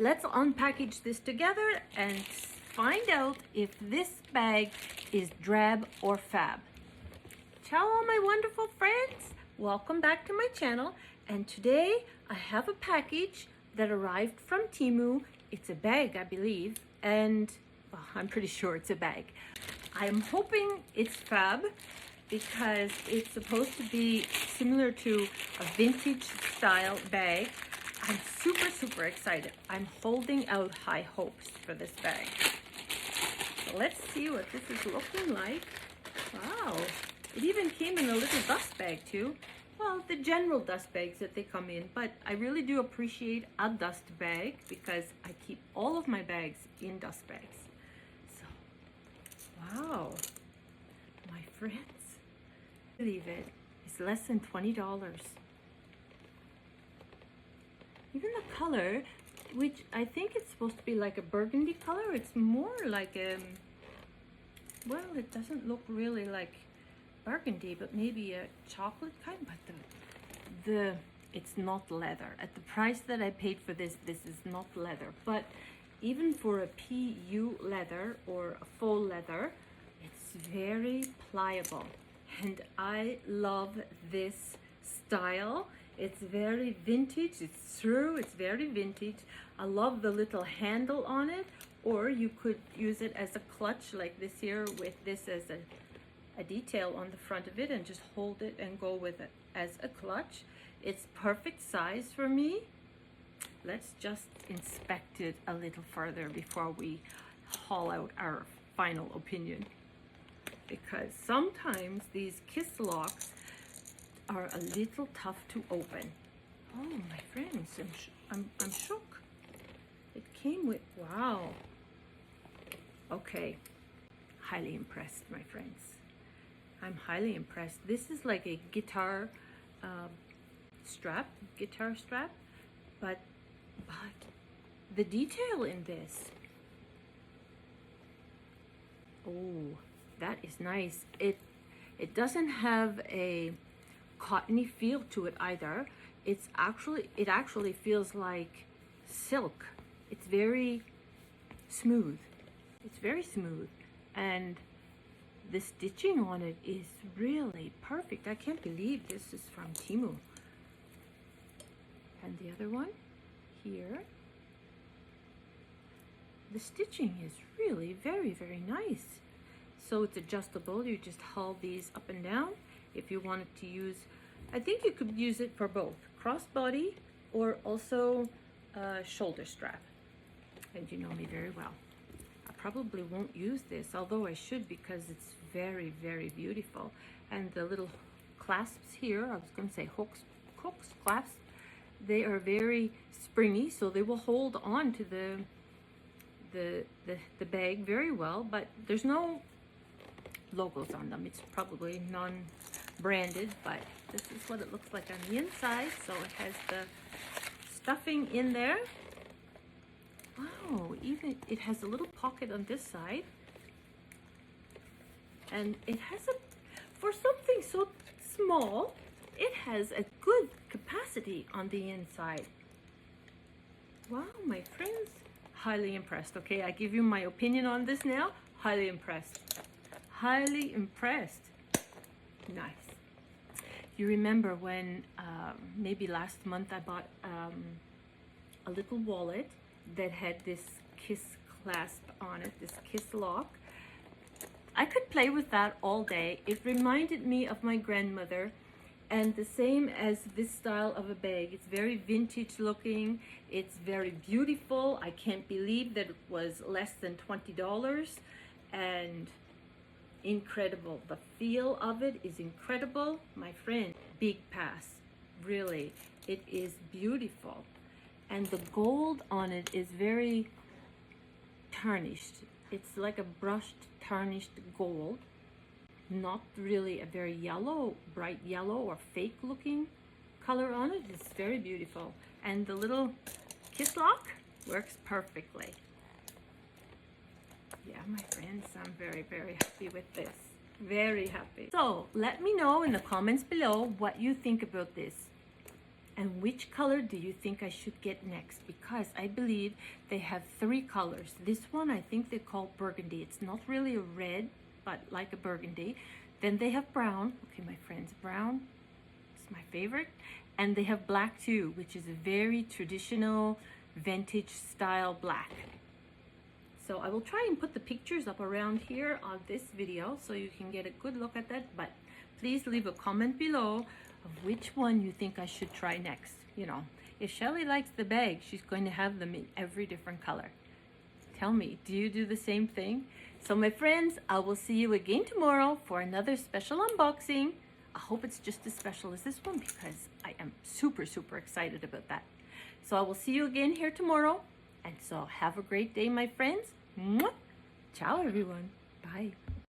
Let's unpackage this together and find out if this bag is drab or fab. Ciao all my wonderful friends, welcome back to my channel, and today I have a package that arrived from Temu. It's a bag, I believe, and well, I'm pretty sure it's a bag. I'm hoping it's fab because it's supposed to be similar to a vintage style bag. I'm super excited. I'm holding out high hopes for this bag. So let's see what this is looking like. Wow, it even came in a little dust bag too. Well, the general dust bags that they come in, but I really do appreciate a dust bag because I keep all of my bags in dust bags. So, wow, my friends, believe it, it's less than $20. Even the color, which I think it's supposed to be like a burgundy color, it's more like a, well, it doesn't look really like burgundy, but maybe a chocolate kind. But it's not leather. At the price that I paid for this is not leather. But even for a PU leather or a faux leather, it's very pliable, and I love this style. It's very vintage. It's true, it's very vintage. I love the little handle on it, or you could use it as a clutch like this here, with this as a detail on the front of it, and just hold it and go with it as a clutch. It's perfect size for me. Let's just inspect it a little further before we haul out our final opinion, because sometimes these kiss locks are a little tough to open. Oh my friends, I'm shook. It came with, wow. Okay, highly impressed, my friends. I'm highly impressed. This is like a guitar strap, but the detail in this, oh, that is nice. It doesn't have a cottony feel to it either. It actually feels like silk. It's very smooth. It's very smooth, and the stitching on it is really perfect. I can't believe this is from Temu. And the other one here, the stitching is really very nice. So it's adjustable. You just haul these up and down. If you wanted to use, I think you could use it for both crossbody or also shoulder strap. And you know me very well. I probably won't use this, although I should, because it's very beautiful. And the little clasps here, I was going to say hooks, clasps, they are very springy, so they will hold on to the bag very well. But there's no logos on them. It's probably non-branded, but this is what it looks like on the inside. So it has the stuffing in there. Wow, even it has a little pocket on this side, and it has for something so small, it has a good capacity on the inside. Wow, my friends, highly impressed. Okay, I give you my opinion on this now. Highly impressed. Highly impressed. Nice. You remember when maybe last month I bought a little wallet that had this kiss clasp on it, this kiss lock. I could play with that all day. It reminded me of my grandmother, and the same as this style of a bag. It's very vintage looking. It's very beautiful. I can't believe that it was less than $20, and incredible. The feel of it is incredible, my friend. Big pass, really. It is beautiful, and the gold on it is very tarnished. It's like a brushed tarnished gold, not really a very yellow, bright yellow or fake looking color on it. It's very beautiful, and the little kiss lock works perfectly. Yeah, my friends, I'm very happy with this. Very happy. So let me know in the comments below what you think about this. And which color do you think I should get next? Because I believe they have 3 colors. This one I think they call burgundy. It's not really a red, but like a burgundy. Then they have brown. Okay, my friends, brown is my favorite. And they have black too, which is a very traditional vintage style black. So I will try and put the pictures up around here on this video so you can get a good look at that. But please leave a comment below of which one you think I should try next. You know, if Shelley likes the bag, she's going to have them in every different color. Tell me, do you do the same thing? So my friends, I will see you again tomorrow for another special unboxing. I hope it's just as special as this one because I am super, super excited about that. So I will see you again here tomorrow. And so have a great day, my friends. Mwah! Ciao, everyone. Bye.